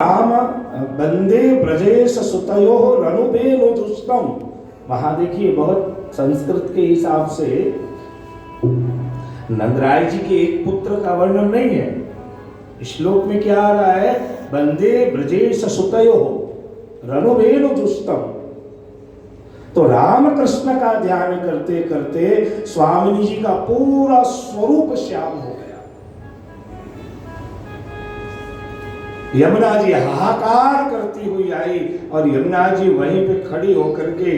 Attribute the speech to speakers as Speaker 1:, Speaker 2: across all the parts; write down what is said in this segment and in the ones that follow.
Speaker 1: राम बंदे ब्रजेश सुतयो रनुबेनु दुष्टम। वहां देखिए बहुत संस्कृत के हिसाब से नंदराय जी के एक पुत्र का वर्णन नहीं है। श्लोक में क्या आ रहा है? बंदे ब्रजेश सुतयो रनुबेनु दुष्टम। तो राम कृष्ण का ध्यान करते करते स्वामिनी जी का पूरा स्वरूप श्याम हो गया। यमुना जी हाहाकार करती हुई आई और यमुना जी वहीं पे खड़ी होकर के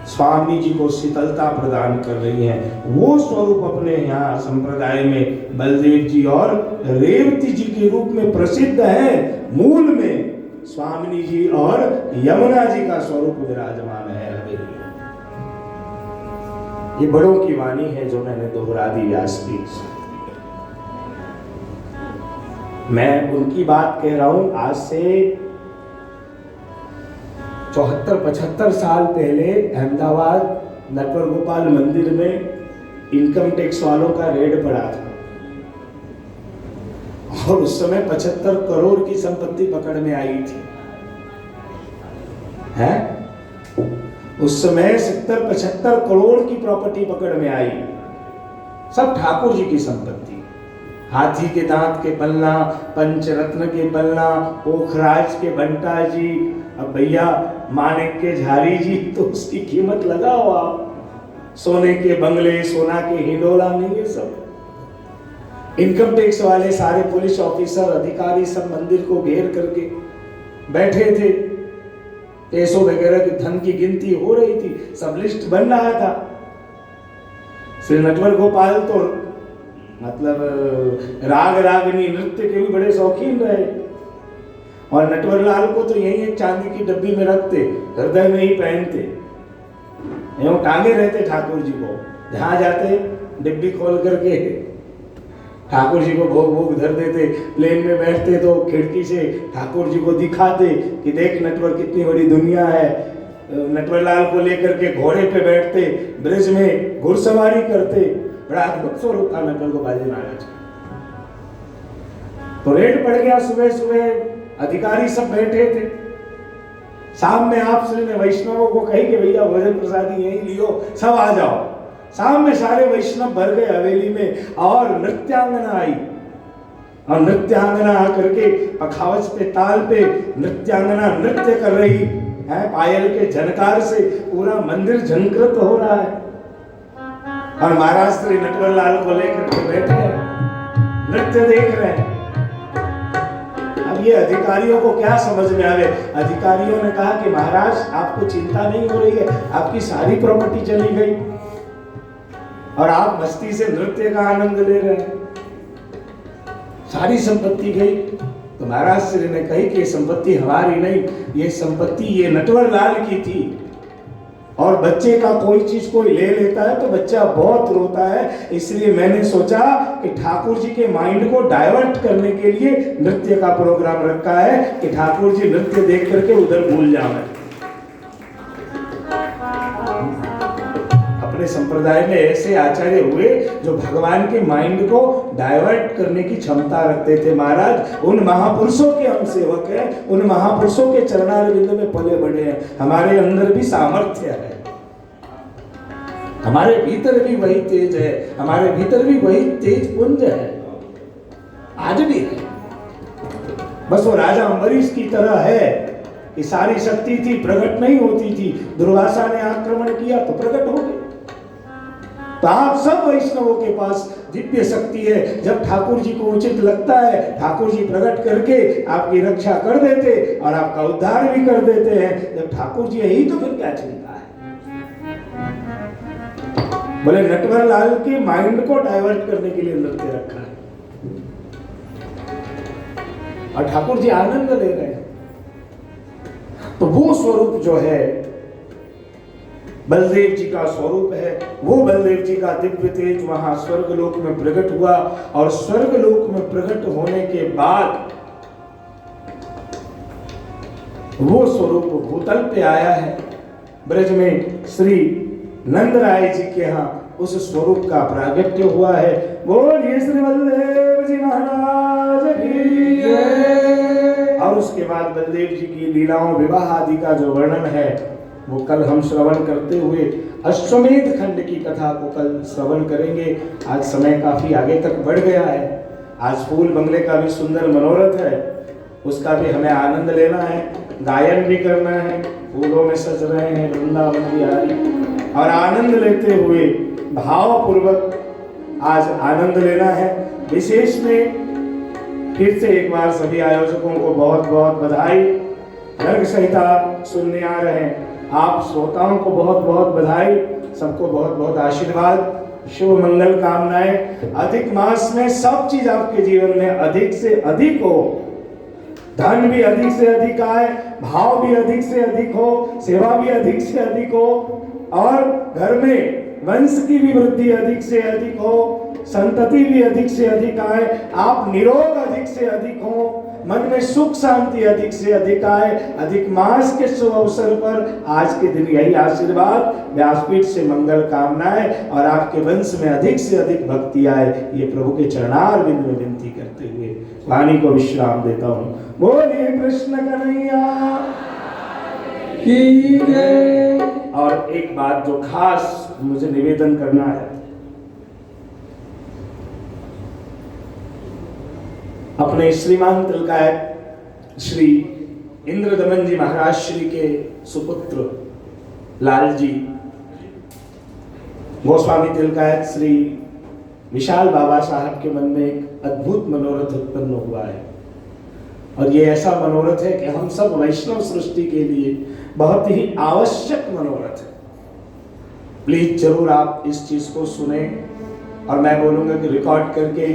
Speaker 1: स्वामी जी को शीतलता प्रदान कर रही हैं। वो स्वरूप अपने यहाँ संप्रदाय में बलदेव जी और रेवती जी के रूप में प्रसिद्ध है। मूल में स्वामिनी जी और यमुना जी का स्वरूप विराजमान है। ये बड़ों की वाणी है जो मैंने दोहरा दी व्यासपीठ से। मैं उनकी बात कह रहा हूं। आज से 74-75 साल पहले अहमदाबाद नटवर गोपाल मंदिर में इनकम टैक्स वालों का रेड पड़ा था और उस समय 75 करोड़ की संपत्ति पकड़ में आई थी। है उस समय 70-75 करोड़ की प्रॉपर्टी पकड़ में आई। सब ठाकुर जी की संपत्ति। हाथी के दांत के पन्ना, पंचरत्न के पन्ना, पोखराज के बंटा जी, अब भैया मानिक के झारी जी, तो उसकी कीमत लगाओ आप। सोने के बंगले, सोना के हिंडोला नहीं है सब। इनकम टैक्स वाले सारे पुलिस ऑफिसर अधिकारी सब मंदिर को घेर करके बैठे थे। पैसों वगैरह के धन की गिनती हो रही थी, सब लिस्ट बन रहा था। श्री नटवर गोपाल तो मतलब राग रागनी नृत्य के भी बड़े शौकीन रहे और नटवर लाल को तो यही एक चांदी की डब्बी में रखते, हृदय में ही पहनते, एवं टांगे रहते ठाकुर जी को। जहां जाते डिब्बी खोल करके ठाकुर जी को भोग भोग धर देते। प्लेन में बैठते तो खिड़की से ठाकुर जी को दिखाते कि देख नटवर कितनी बड़ी दुनिया है। नटवर लाल को लेकर के घोड़े पे बैठते, ब्रिज में घुड़सवारी करते। बड़ा अद्भुत स्वरूप था नटवर गोपाल जी महाराज। तो रेड पड़ गया। सुबह सुबह अधिकारी सब बैठे थे। शाम में आप श्री ने वैष्णवों को कही कि भैया भोजन प्रसादी यही लियो, सब आ जाओ। शाम में सारे वैष्णव भर गए हवेली में और नृत्यांगना आई और नृत्यांगना आकर के पखावज पे ताल पे नृत्यांगना नृत्य कर रही है। पायल के झनकार से पूरा मंदिर झंकृत हो रहा है और महाराज श्री नटवर लाल को लेकर के बैठे हैं, नृत्य देख रहे हैं। अब ये अधिकारियों को क्या समझ में आवे? अधिकारियों ने कहा कि महाराज आपको चिंता नहीं हो रही है, आपकी सारी प्रॉपर्टी चली गई और आप मस्ती से नृत्य का आनंद ले रहे हैं, सारी संपत्ति गई। तो महाराज श्री ने कही कि ये संपत्ति हमारी नहीं, ये संपत्ति ये नटवर लाल की थी। और बच्चे का कोई चीज कोई ले लेता है तो बच्चा बहुत रोता है, इसलिए मैंने सोचा कि ठाकुर जी के माइंड को डाइवर्ट करने के लिए नृत्य का प्रोग्राम रखा है कि ठाकुर जी नृत्य देख करके उधर भूल जाए। अपने संप्रदाय में ऐसे आचार्य हुए जो भगवान के माइंड को डाइवर्ट करने की क्षमता रखते थे। महाराज उन महापुरुषों के हम सेवक हैं, उन महापुरुषों के चरणारविंद में पले बढ़े हैं। हमारे अंदर भी सामर्थ्य है, हमारे भीतर भी वही तेज है, हमारे भीतर भी वही तेज पुंज है, आज भी है। बस वो राजा अम्बरीश की तरह है कि सारी शक्ति थी, प्रकट नहीं होती थी। दुर्वासा ने आक्रमण किया तो प्रकट हो गई। तो आप सब वैष्णवों के पास दिव्य शक्ति है। जब ठाकुर जी को उचित लगता है ठाकुर जी प्रकट करके आपकी रक्षा कर देते और आपका उद्धार भी कर देते हैं। जब ठाकुर जी यही तो फिर क्या चिंता है? बोले नटवर लाल के माइंड को डाइवर्ट करने के लिए नृत्य रखा है और ठाकुर जी आनंद ले रहे हैं। तो वो स्वरूप जो है बलदेव जी का स्वरूप है, वो बलदेव जी का दिव्य तेज वहां स्वर्गलोक में प्रकट हुआ और स्वर्गलोक में प्रकट होने के बाद वो स्वरूप भूतल पे आया है। ब्रज में श्री नंद राय जी के यहाँ उस स्वरूप का प्रागट्य हुआ है। बोलिए श्री बलदेव जी महाराज की जय। उसके बाद बलदेव जी की लीलाओं विवाह आदि का जो वर्णन है वो कल हम श्रवण करते हुए अश्वमेध खंड की कथा को कल श्रवण करेंगे। आज समय काफी आगे तक बढ़ गया है। आज फूल बंगले का भी सुंदर मनोरथ है, उसका भी हमें आनंद लेना है, गायन भी करना है, फूलों में सज रहे हैं वृंदावन बिहारी, और आनंद लेते हुए भावपूर्वक आज आनंद लेना है। विशेष में फिर से एक बार सभी आयोजकों को बहुत बहुत बधाई। गर्ग संहिता सुनने आ रहे हैं आप श्रोताओं को बहुत बहुत बधाई, सबको बहुत बहुत आशीर्वाद, शुभ मंगल कामनाएं। अधिक मास में सब चीज आपके जीवन में अधिक से अधिक हो, धन भी अधिक से अधिक आए, भाव भी अधिक से अधिक हो, सेवा भी अधिक से अधिक हो, और घर में वंश की भी वृद्धि अधिक से अधिक हो, संतति भी अधिक से अधिक आए, आप निरोग अधिक से अधिक हो, मन में सुख शांति अधिक से अधिक आए। अधिक मास के शुभ अवसर पर आज के दिन यही आशीर्वाद, व्यासपीठ से मंगल कामनाएं, और आपके वंश में अधिक से अधिक भक्ति आए, ये प्रभु के चरणारविंद में विनती करते हुए वाणी को विश्राम देता हूँ। बोलिए कृष्ण कन्हैया की जय। और एक बात जो खास मुझे निवेदन करना है, अपने श्रीमान तिलकायत श्री इंद्रदमन जी महाराज श्री के सुपुत्र लाल जी गोस्वामी तिलकायत श्री विशाल बाबा साहब के मन में एक अद्भुत मनोरथ उत्पन्न हुआ है, और ये ऐसा मनोरथ है कि हम सब वैष्णव सृष्टि के लिए बहुत ही आवश्यक मनोरथ है। प्लीज जरूर आप इस चीज को सुने, और मैं बोलूंगा कि रिकॉर्ड करके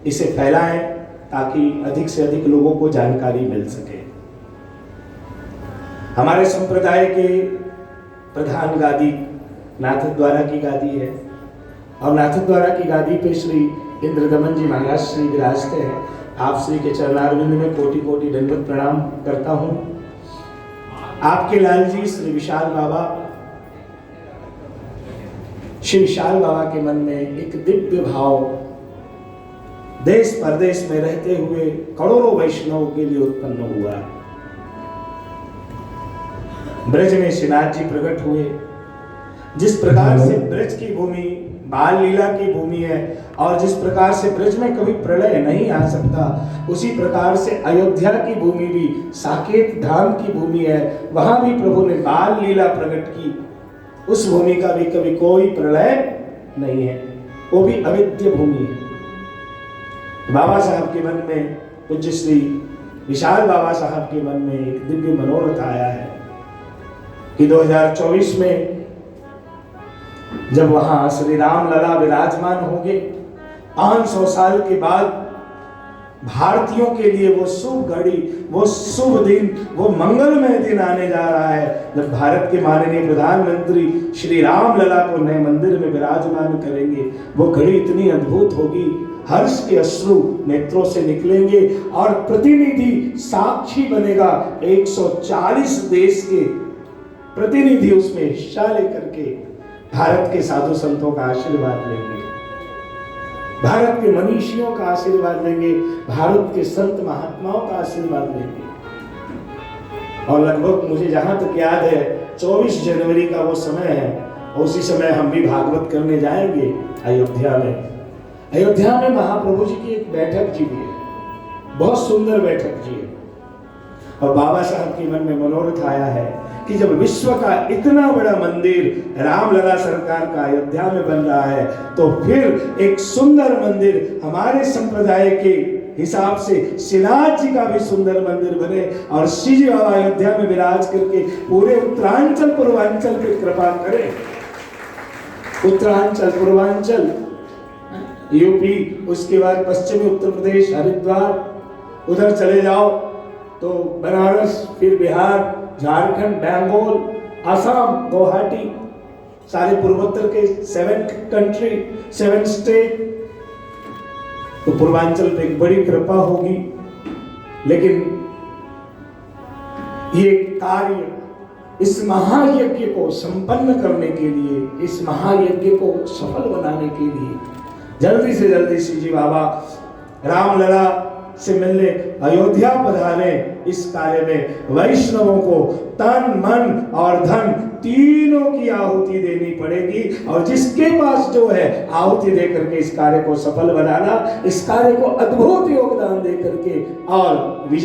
Speaker 1: इसे फैलाएं ताकि अधिक से अधिक लोगों को जानकारी मिल सके। हमारे संप्रदाय के प्रधान गादी नाथद्वारा की गादी है, और नाथद्वारा की गादी पे श्री इंद्रदमन जी महाराज श्री विराजते हैं। आप श्री के चरणारविंद में कोटि कोटि दंडवत प्रणाम करता हूं। आपके लाल जी श्री विशाल बाबा, श्री विशाल बाबा के मन में एक दिव्य भाव देश परदेश में रहते हुए करोड़ों वैष्णवों के लिए उत्पन्न हुआ है। ब्रज में श्रीनाथ जी प्रकट हुए। जिस प्रकार से ब्रज की भूमि बाल लीला की भूमि है, और जिस प्रकार से ब्रज में कभी प्रलय नहीं आ सकता, उसी प्रकार से अयोध्या की भूमि भी साकेत धाम की भूमि है। वहां भी प्रभु ने बाल लीला प्रकट की। उस भूमि का भी कभी कोई प्रलय नहीं है, वो भी अविद्य भूमि है। बाबा साहब के मन में, पूज्य श्री विशाल बाबा साहब के मन में एक दिव्य मनोरथ आया है कि 2024 में जब वहां श्री राम लला विराजमान होंगे, 500 साल के बाद भारतीयों के लिए वो शुभ घड़ी, वो शुभ दिन, वो मंगलमय दिन आने जा रहा है जब भारत के माननीय प्रधानमंत्री श्री राम लला को नए मंदिर में विराजमान करेंगे। वो घड़ी इतनी अद्भुत होगी, हर्ष के अश्रु नेत्रों से निकलेंगे, और प्रतिनिधि साक्षी बनेगा। 140 देश के प्रतिनिधि उसमें हिस्सा लेकर के भारत के साधु संतों का आशीर्वाद लेंगे, भारत के मनीषियों का आशीर्वाद लेंगे, भारत के संत महात्माओं का आशीर्वाद लेंगे। और लगभग मुझे जहां तक याद है 24 जनवरी का वो समय है, उसी समय हम भी भागवत करने जाएंगे अयोध्या में। अयोध्या में महाप्रभु जी की एक बैठक जी भी है, बहुत सुंदर बैठक जी है। और बाबा साहब के मन में मनोरथ आया है कि जब विश्व का इतना बड़ा मंदिर रामलला सरकार का अयोध्या में बन रहा है, तो फिर एक सुंदर मंदिर हमारे संप्रदाय के हिसाब से श्रीनाथ जी का भी सुंदर मंदिर बने, और श्री जी बाबा अयोध्या में विराज करके पूरे उत्तरांचल पूर्वांचल पे कृपा करें। उत्तरांचल पूर्वांचल यूपी, उसके बाद पश्चिमी उत्तर प्रदेश हरिद्वार, उधर चले जाओ तो बनारस, फिर बिहार, झारखंड, बंगाल, असम, गुवाहाटी, सारे पूर्वोत्तर के 7 कंट्री, 7 स्टेट, तो पूर्वांचल पे एक बड़ी कृपा होगी। लेकिन ये कार्य, इस महायज्ञ को संपन्न करने के लिए, इस महायज्ञ को सफल बनाने के लिए जल्दी से जल्दी श्री जी बाबा रामलला से मिलने अयोध्या पधारे। इस कार्य में वैष्णवों को तन मन और धन तीनों की आहुति देनी पड़ेगी, और जिसके पास जो है आहुति दे करके इस कार्य को सफल बनाना, इस कार्य को अद्भुत योगदान दे करके और विजय